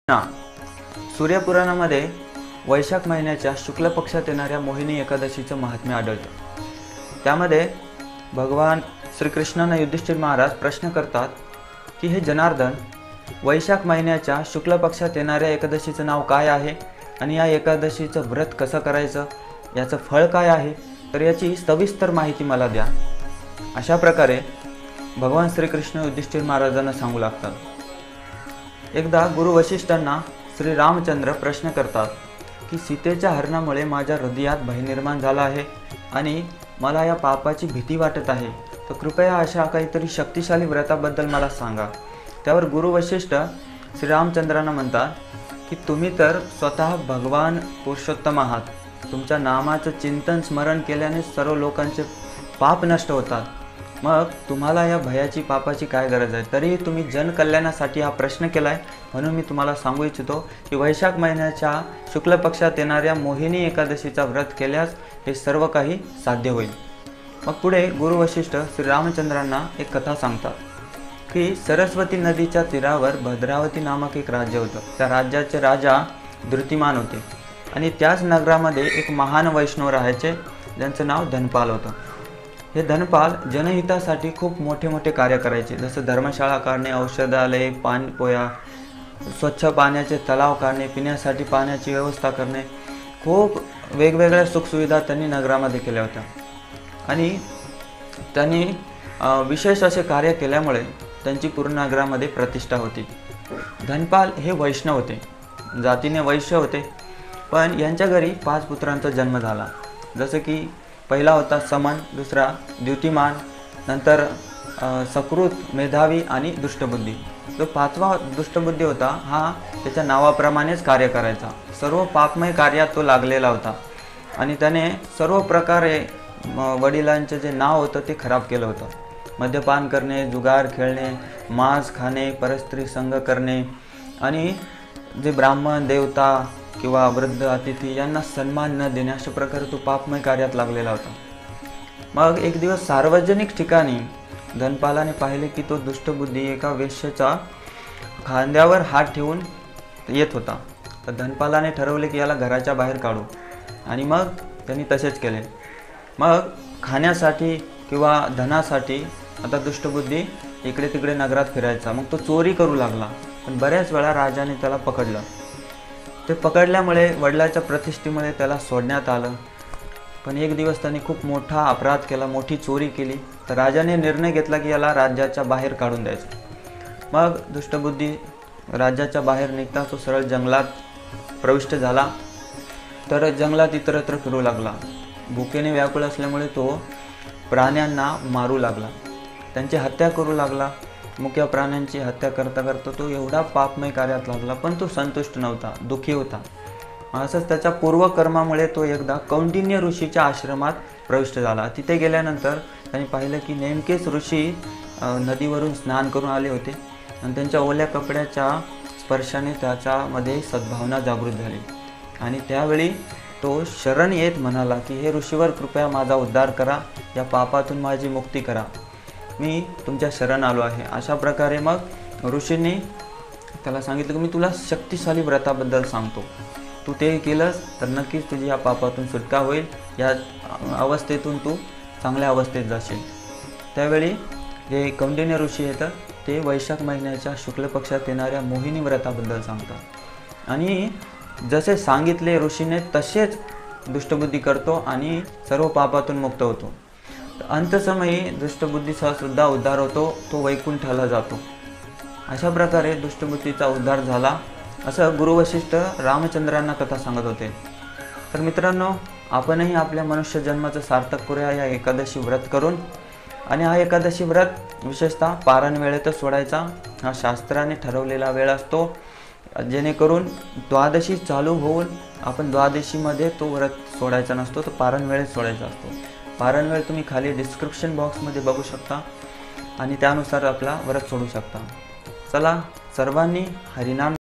ना सूर्यपुराणामध्ये वैशाख महिन्याच्या शुक्ल पक्षात येणाऱ्या मोहिनी एकादशीचं महात्म्य आढळतं। त्यामध्ये भगवान श्रीकृष्णांना युधिष्ठिर महाराज प्रश्न करतात की हे जनार्दन, वैशाख महिन्याच्या शुक्ल पक्षात येणाऱ्या एकादशीचं नाव काय आहे आणि या एकादशीचं व्रत कसं करायचं, याचं फळ काय आहे, तर याची सविस्तर माहिती मला द्या। अशा प्रकारे भगवान श्रीकृष्ण युधिष्ठिर महाराजांना सांगू लागतात। एकदा गुरु वशिष्ठांना श्री रामचंद्र प्रश्न करतात की सीतेच्या हरणामुळे माझ्या हृदयात भय निर्माण झाला आहे आणि मला या पापाची भीती वाटत आहे, तर कृपया अशा काहीतरी शक्तिशाली व्रताबद्दल मला सांगा। त्यावर गुरु वशिष्ठ श्री रामचंद्रांना म्हणतात की तुम्ही तर स्वतः भगवान पुरुषोत्तम आहात, तुमच्या नामाचं चिंतन स्मरण केल्याने सर्व लोकांचे पाप नष्ट होतात, मग तुम्हाला या भयाची पापाची काय गरज आहे। तरीही तुम्ही जनकल्याणासाठी हा प्रश्न केला आहे, म्हणून मी तुम्हाला सांगू इच्छितो की वैशाख महिन्याच्या शुक्ल पक्षात येणाऱ्या मोहिनी एकादशीचा व्रत केल्यास हे सर्व काही साध्य होईल। मग पुढे गुरु वशिष्ठ श्री रामचंद्रांना एक कथा सांगतात की सरस्वती नदीच्या तीरावर भद्रावती नामक एक राज्य होतं। त्या राज्याचे राजा द्रुतिमान होते आणि त्याच नगरामध्ये एक महान वैष्णव राहायचे, ज्यांचं नाव धनपाल होतं। हे धनपाल जनहितासाठी खूप मोठे मोठे कार्य करायचे, जसं धर्मशाळा काढणे, औषधालय, पाणपोया, स्वच्छ पाण्याचे तलाव काढणे, पिण्यासाठी पाण्याची व्यवस्था करणे, खूप वेगवेगळ्या सुखसुविधा त्यांनी नगरामध्ये केल्या होत्या। आणि त्यांनी विशेष असे कार्य केल्यामुळे त्यांची पूर्ण नगरामध्ये प्रतिष्ठा होती। धनपाल हे वैष्णव होते, जातीने वैश्य होते, पण यांच्या घरी 5 पुत्रांचा जन्म झाला। जसं की पहिला होता समन, दुसरा द्युतिमान, नंतर सकृत, मेधावी आणि दुष्टबुद्धी। जो 5वा दुष्टबुद्धी होता हा त्याच्या नावाप्रमाणेच कार्य करायचा, सर्व पापमय कार्यात तो लागलेला होता आणि त्याने सर्व प्रकारे वडिलांचे जे नाव होतं ते खराब केलं होतं। मद्यपान करणे, जुगार खेळणे, मांस खाणे, परस्त्री संग करणे आणि जे ब्राह्मण, देवता किंवा वृद्ध अतिथी यांना सन्मान न देणे, अशा प्रकारे तो पापमय कार्यात लागलेला होता। मग एक दिवस सार्वजनिक ठिकाणी धनपालाने पाहिले की तो दुष्टबुद्धी एका वेश्येच्या खांद्यावर हात ठेवून येत होता। तर धनपालाने ठरवले की याला घराच्या बाहेर काढू आणि मग त्यांनी तसेच केले। मग खाण्यासाठी किंवा धनासाठी आता दुष्टबुद्धी इकडे तिकडे नगरात फिरायचा, मग तो चोरी करू लागला, पण बऱ्याच वेळा राजाने त्याला पकडलं। ते पकडल्यामुळे वडिलाच्या प्रतिष्ठेमुळे त्याला सोडण्यात आलं, पण एक दिवस त्याने खूप मोठा अपराध केला, मोठी चोरी केली, तर राजाने निर्णय घेतला की याला राज्याच्या बाहेर काढून द्यायचं। मग दुष्टबुद्धी राज्याच्या बाहेर निघता तो सरळ जंगलात प्रविष्ट झाला, तर जंगलात इतरत्र फिरू लागला। भुकेने व्याकुळ असल्यामुळे तो प्राण्यांना मारू लागला, त्यांची हत्या करू लागला। मुक्या प्राण्यांची हत्या करता करता तो एवढा पापमय कार्यात लागला, पण तो संतुष्ट नव्हता, दुःखी होता। असंच त्याच्या पूर्वकर्मामुळे तो एकदा कौंडिन्य ऋषीच्या आश्रमात प्रविष्ट झाला। तिथे गेल्यानंतर त्याने पाहिलं की नेमकेच ऋषी नदीवरून स्नान करून आले होते आणि त्यांच्या ओल्या कपड्याच्या स्पर्शाने त्याच्यामध्ये सद्भावना जागृत झाली आणि त्यावेळी तो शरण येत म्हणाला की हे ऋषीवर कृपया माझा उद्धार करा, या पापातून माझी मुक्ती करा, मी तुमच्या शरण आलो आहे। अशा प्रकारे मग ऋषींनी त्याला सांगितलं की मी तुला शक्तिशाली व्रताबद्दल सांगतो, तू ते केलंस तर नक्कीच तुझी या पापातून सुटका होईल, या अवस्थेतून तू चांगल्या अवस्थेत जाशील। त्यावेळी जे कौंडिन्य ऋषी येतात ते वैशाख महिन्याच्या शुक्ल पक्षात येणाऱ्या मोहिनी व्रताबद्दल सांगतात आणि जसे सांगितले ऋषीने तसेच दुष्टबुद्धी करतो आणि सर्व पापातून मुक्त होतो। अंतसमयी दुष्टबुद्धीचा सुद्धा उद्धार होतो, तो वैकुंठाला जातो। अशा प्रकारे दुष्टबुद्धीचा उद्धार झाला, असं गुरु वशिष्ठ रामचंद्रांना कथा सांगत होते। तर मित्रांनो, आपणही आपल्या मनुष्य जन्माचं सार्थक करूया या एकादशी व्रत करून, आणि हा एकादशी व्रत विशेषतः पारण वेळेतच सोडायचा, हा शास्त्राने ठरवलेला वेळ असतो, जेणेकरून द्वादशी चालू होऊन आपण द्वादशीमध्ये तो व्रत सोडायचा नसतो, तो पारण वेळेत सोडायचा असतो। पारण वेळ तुम्ही खाली डिस्क्रिप्शन बॉक्समध्ये बघू शकता आणि त्यानुसार आपला व्रत सोडू शकता। चला, सर्वांनी हरिनाम